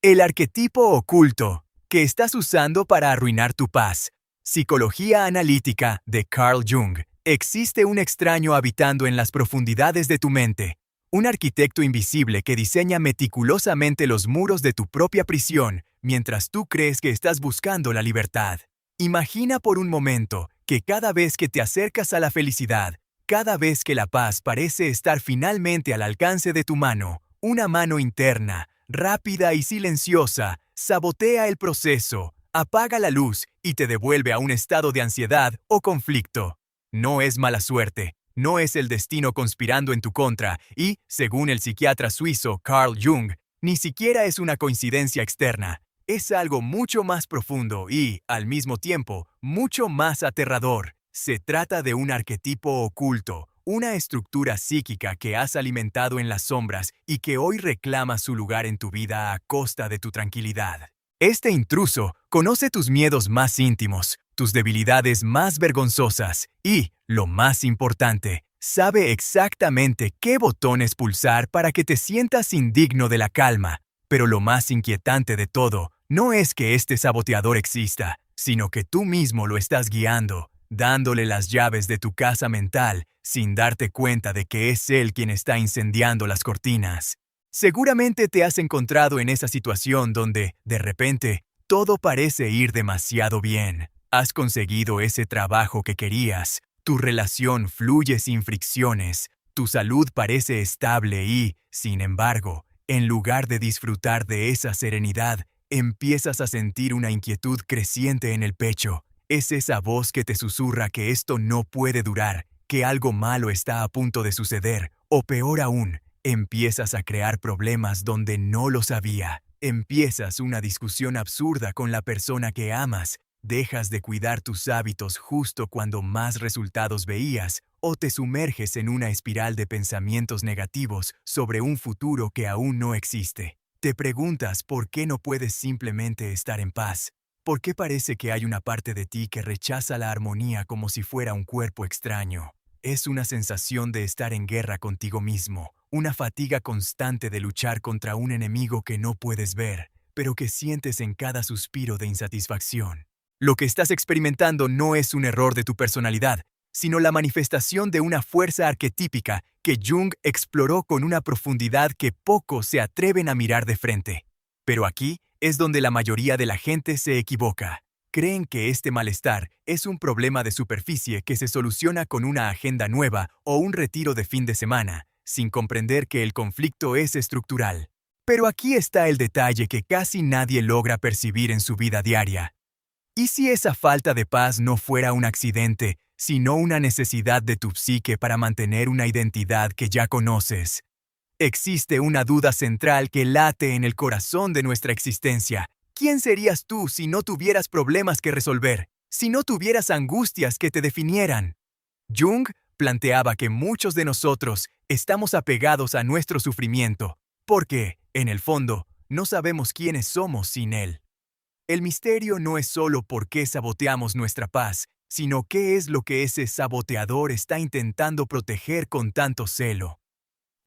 El arquetipo oculto que estás usando para arruinar tu paz. Psicología analítica de Carl Jung. Existe un extraño habitando en las profundidades de tu mente. Un arquitecto invisible que diseña meticulosamente los muros de tu propia prisión mientras tú crees que estás buscando la libertad. Imagina por un momento que cada vez que te acercas a la felicidad, cada vez que la paz parece estar finalmente al alcance de tu mano, una mano interna, rápida y silenciosa, sabotea el proceso, apaga la luz y te devuelve a un estado de ansiedad o conflicto. No es mala suerte, no es el destino conspirando en tu contra y, según el psiquiatra suizo Carl Jung, ni siquiera es una coincidencia externa. Es algo mucho más profundo y, al mismo tiempo, mucho más aterrador. Se trata de un arquetipo oculto, una estructura psíquica que has alimentado en las sombras y que hoy reclama su lugar en tu vida a costa de tu tranquilidad. Este intruso conoce tus miedos más íntimos, tus debilidades más vergonzosas y, lo más importante, sabe exactamente qué botones pulsar para que te sientas indigno de la calma. Pero lo más inquietante de todo no es que este saboteador exista, sino que tú mismo lo estás guiando, dándole las llaves de tu casa mental sin darte cuenta de que es él quien está incendiando las cortinas. Seguramente te has encontrado en esa situación donde, de repente, todo parece ir demasiado bien. Has conseguido ese trabajo que querías, tu relación fluye sin fricciones, tu salud parece estable y, sin embargo, en lugar de disfrutar de esa serenidad, empiezas a sentir una inquietud creciente en el pecho. Es esa voz que te susurra que esto no puede durar, que algo malo está a punto de suceder, o peor aún, empiezas a crear problemas donde no los había. Empiezas una discusión absurda con la persona que amas, dejas de cuidar tus hábitos justo cuando más resultados veías, o te sumerges en una espiral de pensamientos negativos sobre un futuro que aún no existe. Te preguntas por qué no puedes simplemente estar en paz. ¿Por qué parece que hay una parte de ti que rechaza la armonía como si fuera un cuerpo extraño? Es una sensación de estar en guerra contigo mismo, una fatiga constante de luchar contra un enemigo que no puedes ver, pero que sientes en cada suspiro de insatisfacción. Lo que estás experimentando no es un error de tu personalidad, sino la manifestación de una fuerza arquetípica que Jung exploró con una profundidad que pocos se atreven a mirar de frente. Pero aquí es donde la mayoría de la gente se equivoca. Creen que este malestar es un problema de superficie que se soluciona con una agenda nueva o un retiro de fin de semana, sin comprender que el conflicto es estructural. Pero aquí está el detalle que casi nadie logra percibir en su vida diaria. ¿Y si esa falta de paz no fuera un accidente, sino una necesidad de tu psique para mantener una identidad que ya conoces? Existe una duda central que late en el corazón de nuestra existencia. ¿Quién serías tú si no tuvieras problemas que resolver? Si no tuvieras angustias que te definieran? Jung planteaba que muchos de nosotros estamos apegados a nuestro sufrimiento, porque, en el fondo, no sabemos quiénes somos sin él. El misterio no es solo por qué saboteamos nuestra paz, sino qué es lo que ese saboteador está intentando proteger con tanto celo.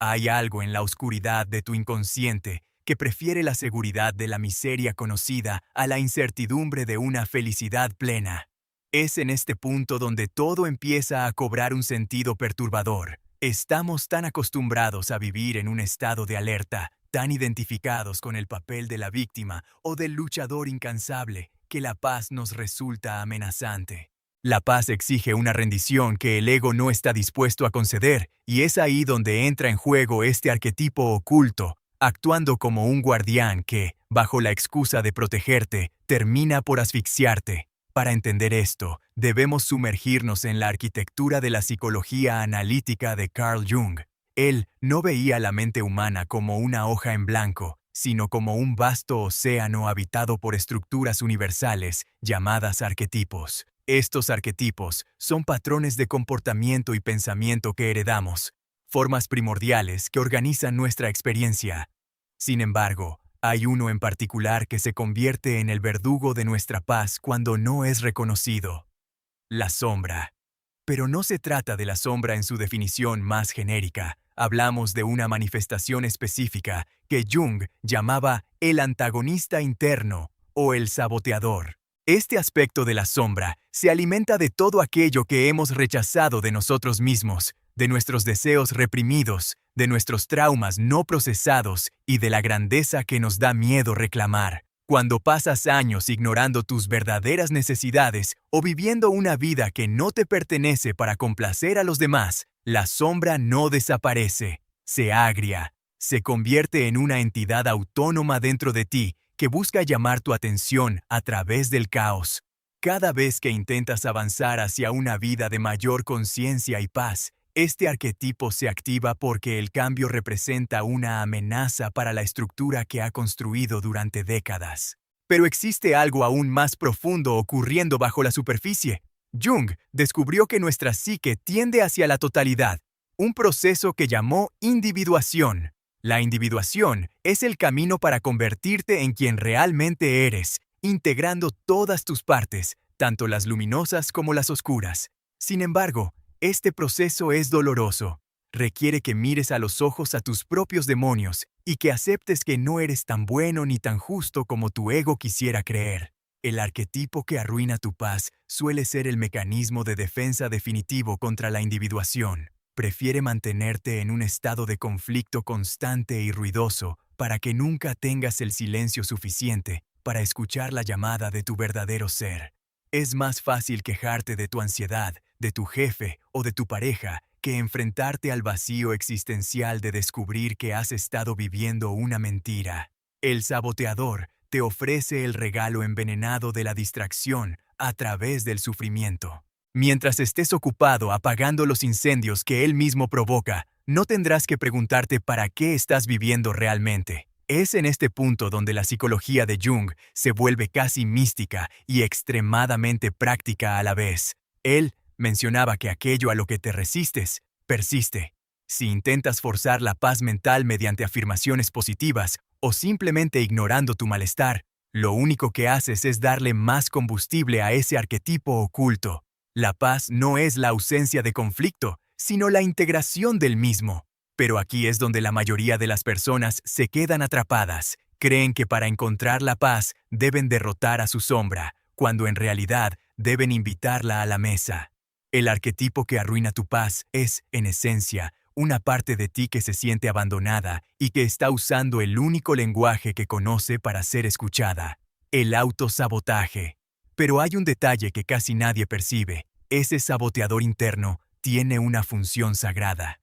Hay algo en la oscuridad de tu inconsciente que prefiere la seguridad de la miseria conocida a la incertidumbre de una felicidad plena. Es en este punto donde todo empieza a cobrar un sentido perturbador. Estamos tan acostumbrados a vivir en un estado de alerta, tan identificados con el papel de la víctima o del luchador incansable, que la paz nos resulta amenazante. La paz exige una rendición que el ego no está dispuesto a conceder, y es ahí donde entra en juego este arquetipo oculto, actuando como un guardián que, bajo la excusa de protegerte, termina por asfixiarte. Para entender esto, debemos sumergirnos en la arquitectura de la psicología analítica de Carl Jung. Él no veía la mente humana como una hoja en blanco, sino como un vasto océano habitado por estructuras universales llamadas arquetipos. Estos arquetipos son patrones de comportamiento y pensamiento que heredamos, formas primordiales que organizan nuestra experiencia. Sin embargo, hay uno en particular que se convierte en el verdugo de nuestra paz cuando no es reconocido: la sombra. Pero no se trata de la sombra en su definición más genérica. Hablamos de una manifestación específica que Jung llamaba el antagonista interno o el saboteador. Este aspecto de la sombra se alimenta de todo aquello que hemos rechazado de nosotros mismos, de nuestros deseos reprimidos, de nuestros traumas no procesados y de la grandeza que nos da miedo reclamar. Cuando pasas años ignorando tus verdaderas necesidades o viviendo una vida que no te pertenece para complacer a los demás, la sombra no desaparece, se agria, se convierte en una entidad autónoma dentro de ti que busca llamar tu atención a través del caos. Cada vez que intentas avanzar hacia una vida de mayor conciencia y paz, este arquetipo se activa porque el cambio representa una amenaza para la estructura que ha construido durante décadas. Pero existe algo aún más profundo ocurriendo bajo la superficie. Jung descubrió que nuestra psique tiende hacia la totalidad, un proceso que llamó individuación. La individuación es el camino para convertirte en quien realmente eres, integrando todas tus partes, tanto las luminosas como las oscuras. Sin embargo, este proceso es doloroso. Requiere que mires a los ojos a tus propios demonios y que aceptes que no eres tan bueno ni tan justo como tu ego quisiera creer. El arquetipo que arruina tu paz suele ser el mecanismo de defensa definitivo contra la individuación. Prefiere mantenerte en un estado de conflicto constante y ruidoso para que nunca tengas el silencio suficiente para escuchar la llamada de tu verdadero ser. Es más fácil quejarte de tu ansiedad, de tu jefe o de tu pareja que enfrentarte al vacío existencial de descubrir que has estado viviendo una mentira. El saboteador te ofrece el regalo envenenado de la distracción a través del sufrimiento. Mientras estés ocupado apagando los incendios que él mismo provoca, no tendrás que preguntarte para qué estás viviendo realmente. Es en este punto donde la psicología de Jung se vuelve casi mística y extremadamente práctica a la vez. Él mencionaba que aquello a lo que te resistes, persiste. Si intentas forzar la paz mental mediante afirmaciones positivas o simplemente ignorando tu malestar, lo único que haces es darle más combustible a ese arquetipo oculto. La paz no es la ausencia de conflicto, sino la integración del mismo. Pero aquí es donde la mayoría de las personas se quedan atrapadas. Creen que para encontrar la paz deben derrotar a su sombra, cuando en realidad deben invitarla a la mesa. El arquetipo que arruina tu paz es, en esencia, una parte de ti que se siente abandonada y que está usando el único lenguaje que conoce para ser escuchada: el autosabotaje. Pero hay un detalle que casi nadie percibe. Ese saboteador interno tiene una función sagrada.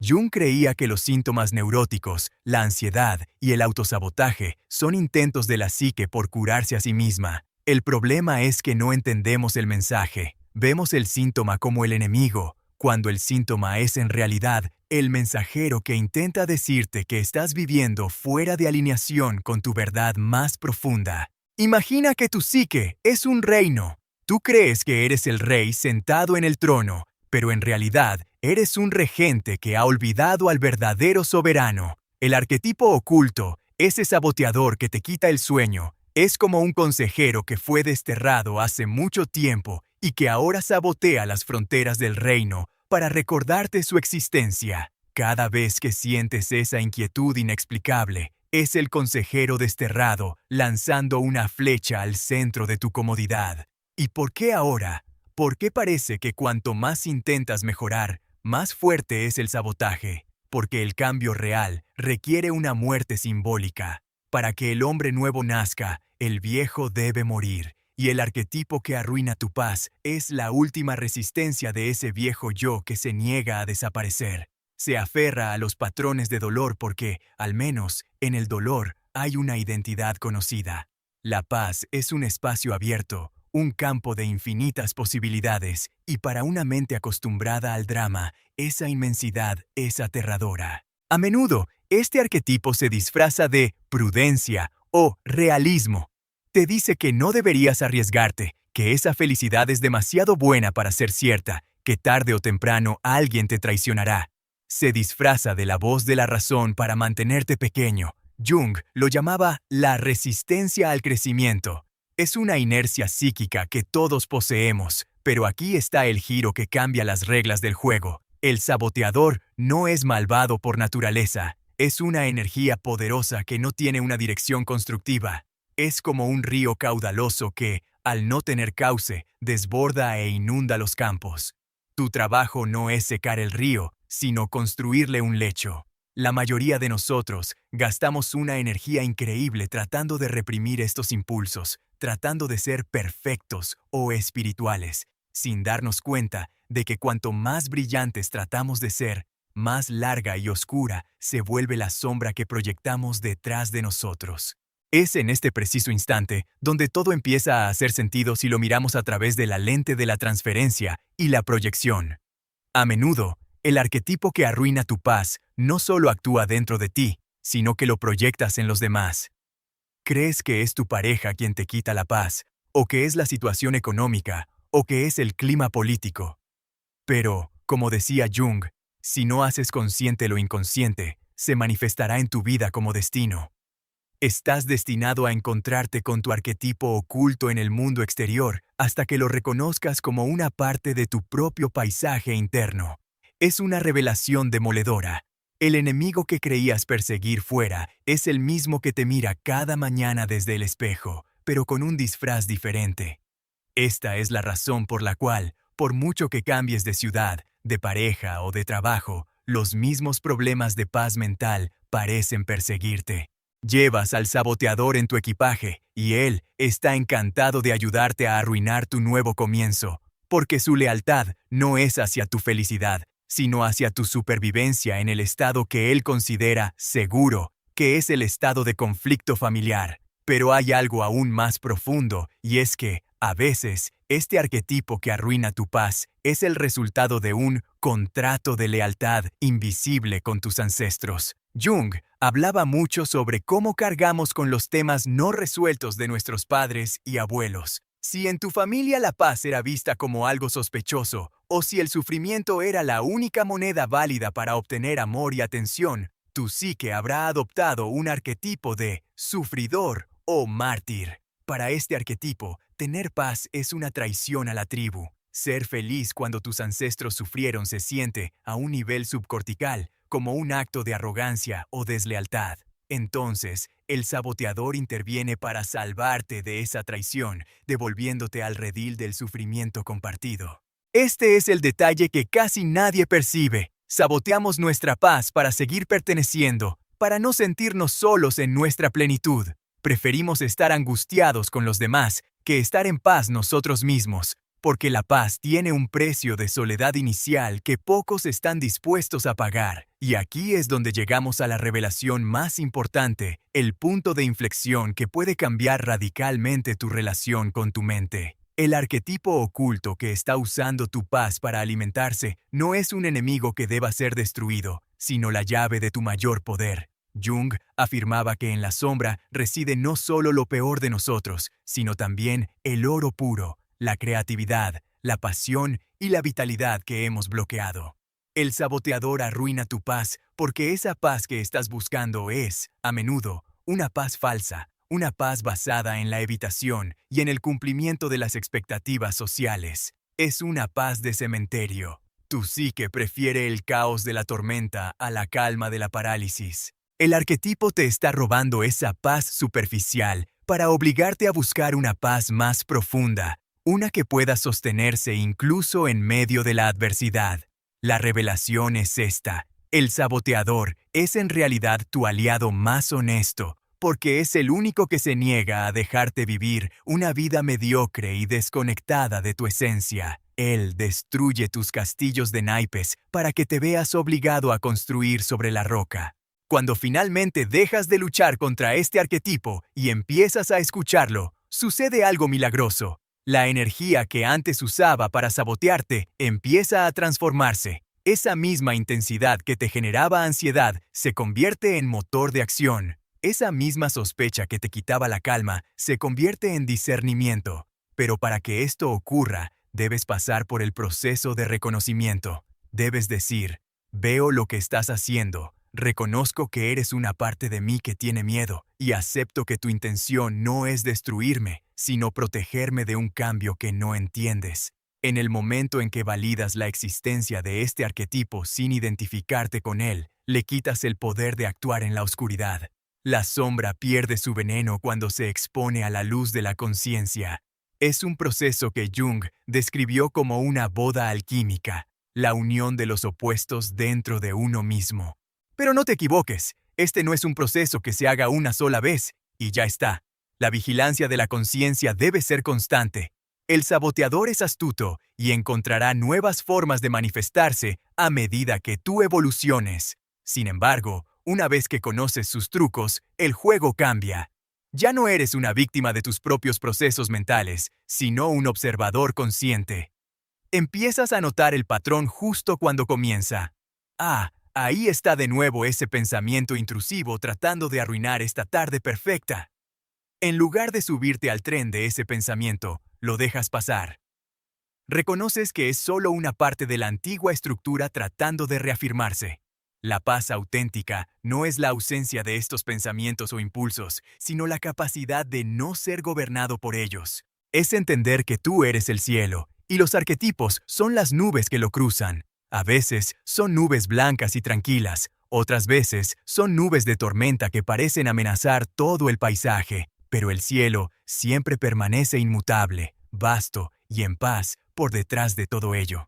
Jung creía que los síntomas neuróticos, la ansiedad y el autosabotaje son intentos de la psique por curarse a sí misma. El problema es que no entendemos el mensaje. Vemos el síntoma como el enemigo, cuando el síntoma es en realidad el mensajero que intenta decirte que estás viviendo fuera de alineación con tu verdad más profunda. Imagina que tu psique es un reino. Tú crees que eres el rey sentado en el trono, pero en realidad eres un regente que ha olvidado al verdadero soberano. El arquetipo oculto, ese saboteador que te quita el sueño, es como un consejero que fue desterrado hace mucho tiempo y que ahora sabotea las fronteras del reino para recordarte su existencia. Cada vez que sientes esa inquietud inexplicable, es el consejero desterrado lanzando una flecha al centro de tu comodidad. ¿Y por qué ahora? ¿Por qué parece que cuanto más intentas mejorar, más fuerte es el sabotaje? Porque el cambio real requiere una muerte simbólica. Para que el hombre nuevo nazca, el viejo debe morir, y el arquetipo que arruina tu paz es la última resistencia de ese viejo yo que se niega a desaparecer. Se aferra a los patrones de dolor porque, al menos, en el dolor hay una identidad conocida. La paz es un espacio abierto, un campo de infinitas posibilidades, y para una mente acostumbrada al drama, esa inmensidad es aterradora. A menudo, este arquetipo se disfraza de prudencia o realismo. Te dice que no deberías arriesgarte, que esa felicidad es demasiado buena para ser cierta, que tarde o temprano alguien te traicionará. Se disfraza de la voz de la razón para mantenerte pequeño. Jung lo llamaba la resistencia al crecimiento. Es una inercia psíquica que todos poseemos, Pero aquí está el giro que cambia las reglas del juego. El saboteador no es malvado por naturaleza. Es una energía poderosa que no tiene una dirección constructiva. Es como un río caudaloso que, al no tener cauce, desborda e inunda los campos. Tu trabajo no es secar el río, sino construirle un lecho. La mayoría de nosotros gastamos una energía increíble tratando de reprimir estos impulsos, tratando de ser perfectos o espirituales, sin darnos cuenta de que cuanto más brillantes tratamos de ser, más larga y oscura se vuelve la sombra que proyectamos detrás de nosotros. Es en este preciso instante donde todo empieza a hacer sentido si lo miramos a través de la lente de la transferencia y la proyección. A menudo, el arquetipo que arruina tu paz no solo actúa dentro de ti, sino que lo proyectas en los demás. ¿Crees que es tu pareja quien te quita la paz, o que es la situación económica, o que es el clima político? Pero, como decía Jung, si no haces consciente lo inconsciente, se manifestará en tu vida como destino. Estás destinado a encontrarte con tu arquetipo oculto en el mundo exterior hasta que lo reconozcas como una parte de tu propio paisaje interno. Es una revelación demoledora. El enemigo que creías perseguir fuera es el mismo que te mira cada mañana desde el espejo, pero con un disfraz diferente. Esta es la razón por la cual, por mucho que cambies de ciudad, de pareja o de trabajo, los mismos problemas de paz mental parecen perseguirte. Llevas al saboteador en tu equipaje y él está encantado de ayudarte a arruinar tu nuevo comienzo, porque su lealtad no es hacia tu felicidad, sino hacia tu supervivencia en el estado que él considera seguro, que es el estado de conflicto familiar. Pero hay algo aún más profundo, y es que, a veces, este arquetipo que arruina tu paz es el resultado de un contrato de lealtad invisible con tus ancestros. Jung hablaba mucho sobre cómo cargamos con los temas no resueltos de nuestros padres y abuelos. Si en tu familia la paz era vista como algo sospechoso, o si el sufrimiento era la única moneda válida para obtener amor y atención, tu psique habrá adoptado un arquetipo de sufridor o mártir. Para este arquetipo, tener paz es una traición a la tribu. Ser feliz cuando tus ancestros sufrieron se siente, a un nivel subcortical, como un acto de arrogancia o deslealtad. Entonces, el saboteador interviene para salvarte de esa traición, devolviéndote al redil del sufrimiento compartido. Este es el detalle que casi nadie percibe. Saboteamos nuestra paz para seguir perteneciendo, para no sentirnos solos en nuestra plenitud. Preferimos estar angustiados con los demás que estar en paz nosotros mismos, porque la paz tiene un precio de soledad inicial que pocos están dispuestos a pagar. Y aquí es donde llegamos a la revelación más importante, el punto de inflexión que puede cambiar radicalmente tu relación con tu mente. El arquetipo oculto que está usando tu paz para alimentarse no es un enemigo que deba ser destruido, sino la llave de tu mayor poder. Jung afirmaba que en la sombra reside no solo lo peor de nosotros, sino también el oro puro, la creatividad, la pasión y la vitalidad que hemos bloqueado. El saboteador arruina tu paz porque esa paz que estás buscando es, a menudo, una paz falsa, una paz basada en la evitación y en el cumplimiento de las expectativas sociales. Es una paz de cementerio. Tu psique prefiere el caos de la tormenta a la calma de la parálisis. El arquetipo te está robando esa paz superficial para obligarte a buscar una paz más profunda, una que pueda sostenerse incluso en medio de la adversidad. La revelación es esta: el saboteador es en realidad tu aliado más honesto, porque es el único que se niega a dejarte vivir una vida mediocre y desconectada de tu esencia. Él destruye tus castillos de naipes para que te veas obligado a construir sobre la roca. Cuando finalmente dejas de luchar contra este arquetipo y empiezas a escucharlo, sucede algo milagroso. La energía que antes usaba para sabotearte empieza a transformarse. Esa misma intensidad que te generaba ansiedad se convierte en motor de acción. Esa misma sospecha que te quitaba la calma se convierte en discernimiento. Pero para que esto ocurra, debes pasar por el proceso de reconocimiento. Debes decir: veo lo que estás haciendo. Reconozco que eres una parte de mí que tiene miedo y acepto que tu intención no es destruirme, sino protegerme de un cambio que no entiendes. En el momento en que validas la existencia de este arquetipo sin identificarte con él, le quitas el poder de actuar en la oscuridad. La sombra pierde su veneno cuando se expone a la luz de la conciencia. Es un proceso que Jung describió como una boda alquímica, la unión de los opuestos dentro de uno mismo. Pero no te equivoques, este no es un proceso que se haga una sola vez, y ya está. La vigilancia de la conciencia debe ser constante. El saboteador es astuto y encontrará nuevas formas de manifestarse a medida que tú evoluciones. Sin embargo, una vez que conoces sus trucos, el juego cambia. Ya no eres una víctima de tus propios procesos mentales, sino un observador consciente. Empiezas a notar el patrón justo cuando comienza. Ah, ahí está de nuevo ese pensamiento intrusivo tratando de arruinar esta tarde perfecta. En lugar de subirte al tren de ese pensamiento, lo dejas pasar. Reconoces que es solo una parte de la antigua estructura tratando de reafirmarse. La paz auténtica no es la ausencia de estos pensamientos o impulsos, sino la capacidad de no ser gobernado por ellos. Es entender que tú eres el cielo, y los arquetipos son las nubes que lo cruzan. A veces son nubes blancas y tranquilas, otras veces son nubes de tormenta que parecen amenazar todo el paisaje. Pero el cielo siempre permanece inmutable, vasto y en paz por detrás de todo ello.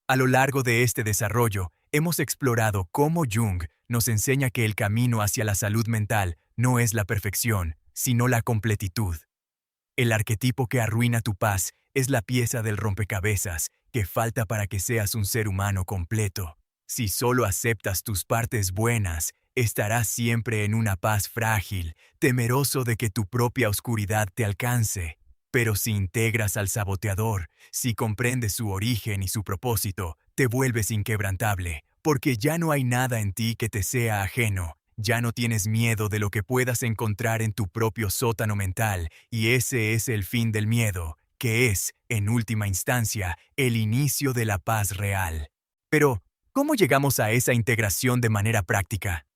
A lo largo de este desarrollo, hemos explorado cómo Jung nos enseña que el camino hacia la salud mental no es la perfección, sino la completitud. El arquetipo que arruina tu paz es la pieza del rompecabezas que falta para que seas un ser humano completo. Si solo aceptas tus partes buenas, estarás siempre en una paz frágil, temeroso de que tu propia oscuridad te alcance. Pero si integras al saboteador, si comprendes su origen y su propósito, te vuelves inquebrantable, porque ya no hay nada en ti que te sea ajeno. Ya no tienes miedo de lo que puedas encontrar en tu propio sótano mental, y ese es el fin del miedo, que es, en última instancia, el inicio de la paz real. Pero, ¿cómo llegamos a esa integración de manera práctica?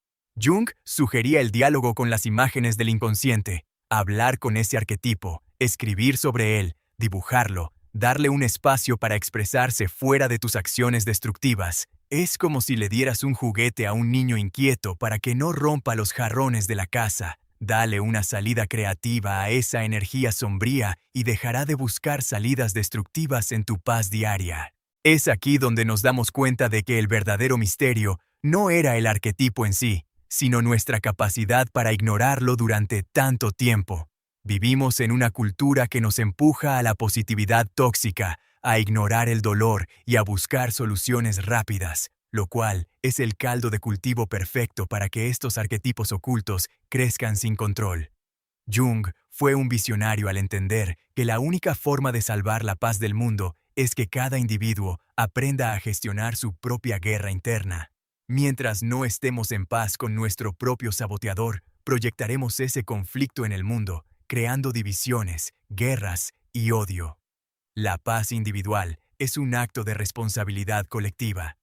Jung sugería el diálogo con las imágenes del inconsciente, hablar con ese arquetipo, escribir sobre él, dibujarlo, darle un espacio para expresarse fuera de tus acciones destructivas. Es como si le dieras un juguete a un niño inquieto para que no rompa los jarrones de la casa. Dale una salida creativa a esa energía sombría y dejará de buscar salidas destructivas en tu paz diaria. Es aquí donde nos damos cuenta de que el verdadero misterio no era el arquetipo en sí, sino nuestra capacidad para ignorarlo durante tanto tiempo. Vivimos en una cultura que nos empuja a la positividad tóxica, a ignorar el dolor y a buscar soluciones rápidas, lo cual es el caldo de cultivo perfecto para que estos arquetipos ocultos crezcan sin control. Jung fue un visionario al entender que la única forma de salvar la paz del mundo es que cada individuo aprenda a gestionar su propia guerra interna. Mientras no estemos en paz con nuestro propio saboteador, proyectaremos ese conflicto en el mundo, creando divisiones, guerras y odio. La paz individual es un acto de responsabilidad colectiva.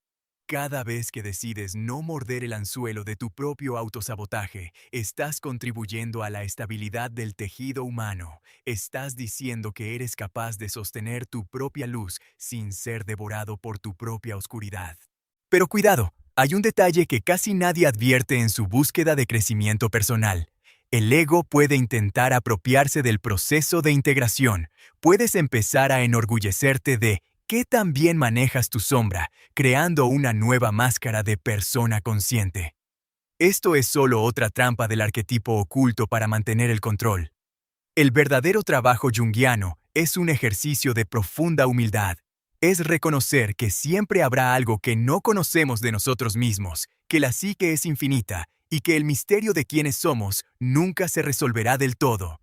Cada vez que decides no morder el anzuelo de tu propio autosabotaje, estás contribuyendo a la estabilidad del tejido humano. Estás diciendo que eres capaz de sostener tu propia luz sin ser devorado por tu propia oscuridad. Pero cuidado, hay un detalle que casi nadie advierte en su búsqueda de crecimiento personal. El ego puede intentar apropiarse del proceso de integración. Puedes empezar a enorgullecerte de qué tan bien manejas tu sombra, creando una nueva máscara de persona consciente. Esto es solo otra trampa del arquetipo oculto para mantener el control. El verdadero trabajo junguiano es un ejercicio de profunda humildad. Es reconocer que siempre habrá algo que no conocemos de nosotros mismos, que la psique es infinita y que el misterio de quiénes somos nunca se resolverá del todo.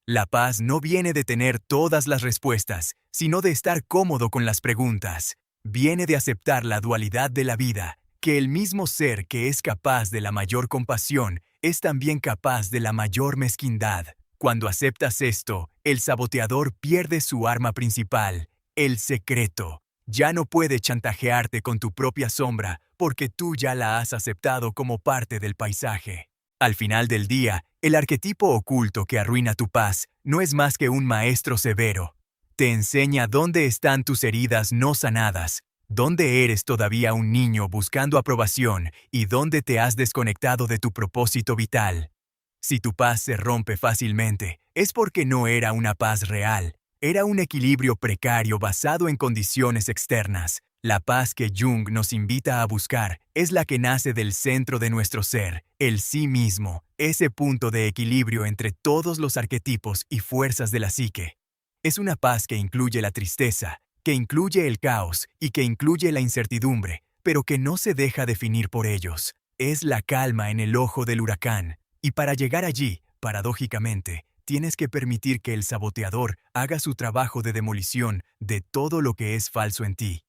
La paz no viene de tener todas las respuestas, sino de estar cómodo con las preguntas. Viene de aceptar la dualidad de la vida, que el mismo ser que es capaz de la mayor compasión es también capaz de la mayor mezquindad. Cuando aceptas esto, el saboteador pierde su arma principal, el secreto. Ya no puede chantajearte con tu propia sombra, porque tú ya la has aceptado como parte del paisaje. Al final del día, el arquetipo oculto que arruina tu paz no es más que un maestro severo. Te enseña dónde están tus heridas no sanadas, dónde eres todavía un niño buscando aprobación y dónde te has desconectado de tu propósito vital. Si tu paz se rompe fácilmente, es porque no era una paz real, era un equilibrio precario basado en condiciones externas. La paz que Jung nos invita a buscar es la que nace del centro de nuestro ser, el sí mismo, ese punto de equilibrio entre todos los arquetipos y fuerzas de la psique. Es una paz que incluye la tristeza, que incluye el caos y que incluye la incertidumbre, pero que no se deja definir por ellos. Es la calma en el ojo del huracán. Y para llegar allí, paradójicamente, tienes que permitir que el saboteador haga su trabajo de demolición de todo lo que es falso en ti.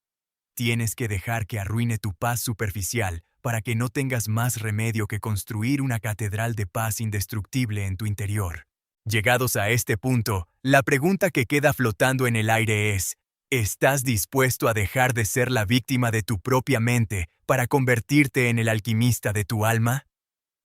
Tienes que dejar que arruine tu paz superficial para que no tengas más remedio que construir una catedral de paz indestructible en tu interior. Llegados a este punto, la pregunta que queda flotando en el aire es, ¿estás dispuesto a dejar de ser la víctima de tu propia mente para convertirte en el alquimista de tu alma?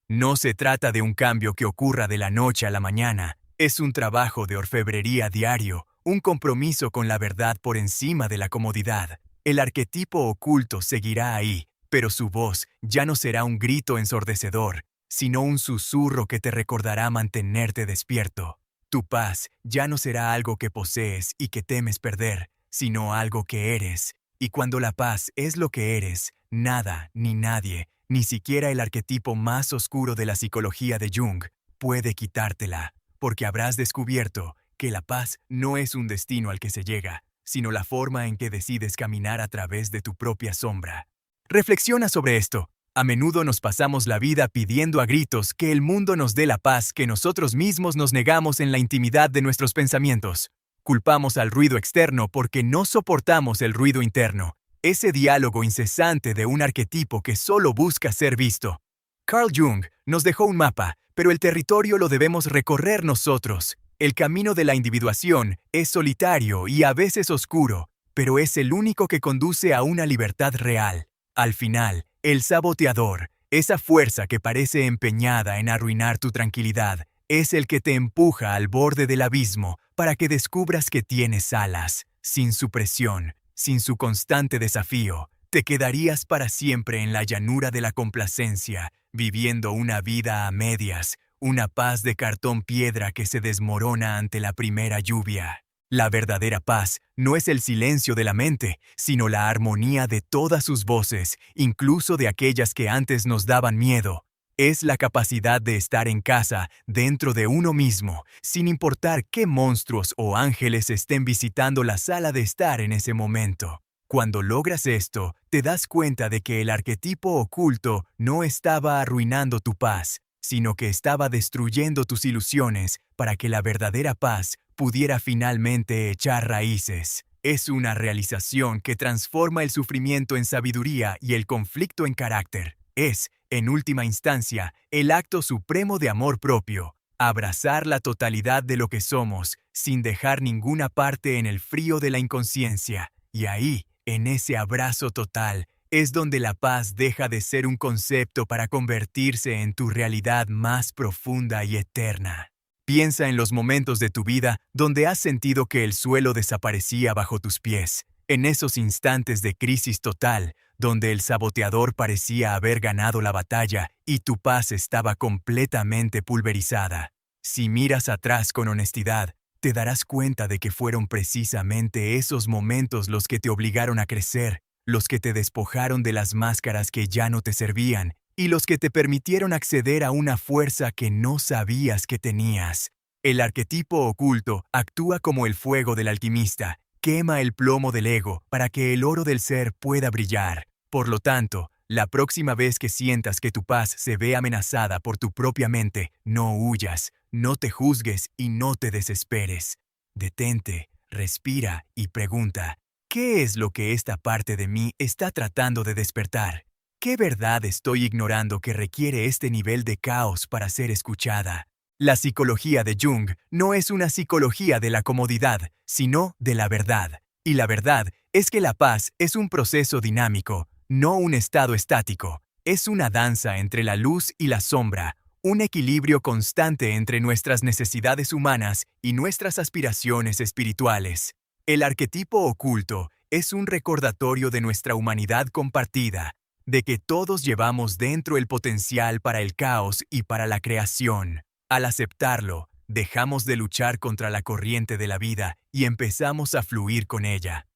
No se trata de un cambio que ocurra de la noche a la mañana, es un trabajo de orfebrería diario, un compromiso con la verdad por encima de la comodidad. El arquetipo oculto seguirá ahí, pero su voz ya no será un grito ensordecedor, sino un susurro que te recordará mantenerte despierto. Tu paz ya no será algo que posees y que temes perder, sino algo que eres. Y cuando la paz es lo que eres, nada ni nadie, ni siquiera el arquetipo más oscuro de la psicología de Jung, puede quitártela, porque habrás descubierto que la paz no es un destino al que se llega, sino la forma en que decides caminar a través de tu propia sombra. Reflexiona sobre esto. A menudo nos pasamos la vida pidiendo a gritos que el mundo nos dé la paz que nosotros mismos nos negamos en la intimidad de nuestros pensamientos. Culpamos al ruido externo porque no soportamos el ruido interno, ese diálogo incesante de un arquetipo que solo busca ser visto. Carl Jung nos dejó un mapa, pero el territorio lo debemos recorrer nosotros. El camino de la individuación es solitario y a veces oscuro, pero es el único que conduce a una libertad real. Al final, el saboteador, esa fuerza que parece empeñada en arruinar tu tranquilidad, es el que te empuja al borde del abismo para que descubras que tienes alas. Sin su presión, sin su constante desafío, te quedarías para siempre en la llanura de la complacencia, viviendo una vida a medias, una paz de cartón piedra que se desmorona ante la primera lluvia. La verdadera paz no es el silencio de la mente, sino la armonía de todas sus voces, incluso de aquellas que antes nos daban miedo. Es la capacidad de estar en casa, dentro de uno mismo, sin importar qué monstruos o ángeles estén visitando la sala de estar en ese momento. Cuando logras esto, te das cuenta de que el arquetipo oculto no estaba arruinando tu paz, sino que estaba destruyendo tus ilusiones para que la verdadera paz pudiera finalmente echar raíces. Es una realización que transforma el sufrimiento en sabiduría y el conflicto en carácter. Es, en última instancia, el acto supremo de amor propio, abrazar la totalidad de lo que somos, sin dejar ninguna parte en el frío de la inconsciencia. Y ahí, en ese abrazo total, es donde la paz deja de ser un concepto para convertirse en tu realidad más profunda y eterna. Piensa en los momentos de tu vida donde has sentido que el suelo desaparecía bajo tus pies, en esos instantes de crisis total, donde el saboteador parecía haber ganado la batalla y tu paz estaba completamente pulverizada. Si miras atrás con honestidad, te darás cuenta de que fueron precisamente esos momentos los que te obligaron a crecer, los que te despojaron de las máscaras que ya no te servían y los que te permitieron acceder a una fuerza que no sabías que tenías. El arquetipo oculto actúa como el fuego del alquimista, quema el plomo del ego para que el oro del ser pueda brillar. Por lo tanto, la próxima vez que sientas que tu paz se ve amenazada por tu propia mente, no huyas, no te juzgues y no te desesperes. Detente, respira y pregunta, ¿qué es lo que esta parte de mí está tratando de despertar? ¿Qué verdad estoy ignorando que requiere este nivel de caos para ser escuchada? La psicología de Jung no es una psicología de la comodidad, sino de la verdad. Y la verdad es que la paz es un proceso dinámico, no un estado estático. Es una danza entre la luz y la sombra, un equilibrio constante entre nuestras necesidades humanas y nuestras aspiraciones espirituales. El arquetipo oculto es un recordatorio de nuestra humanidad compartida, de que todos llevamos dentro el potencial para el caos y para la creación. Al aceptarlo, dejamos de luchar contra la corriente de la vida y empezamos a fluir con ella.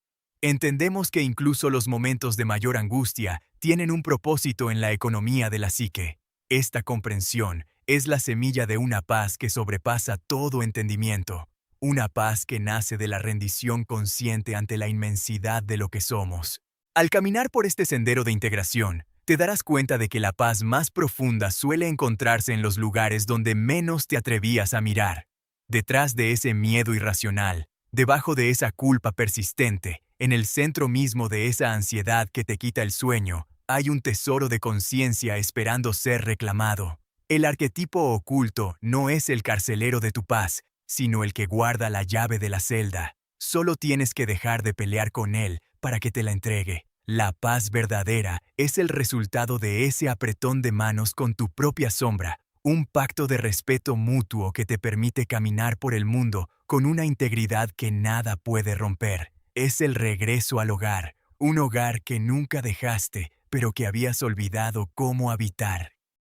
Entendemos que incluso los momentos de mayor angustia tienen un propósito en la economía de la psique. Esta comprensión es la semilla de una paz que sobrepasa todo entendimiento, una paz que nace de la rendición consciente ante la inmensidad de lo que somos. Al caminar por este sendero de integración, te darás cuenta de que la paz más profunda suele encontrarse en los lugares donde menos te atrevías a mirar. Detrás de ese miedo irracional, debajo de esa culpa persistente, en el centro mismo de esa ansiedad que te quita el sueño, hay un tesoro de conciencia esperando ser reclamado. El arquetipo oculto no es el carcelero de tu paz, sino el que guarda la llave de la celda. Solo tienes que dejar de pelear con él para que te la entregue. La paz verdadera es el resultado de ese apretón de manos con tu propia sombra, un pacto de respeto mutuo que te permite caminar por el mundo con una integridad que nada puede romper. Es el regreso al hogar, un hogar que nunca dejaste, pero que habías olvidado cómo habitar.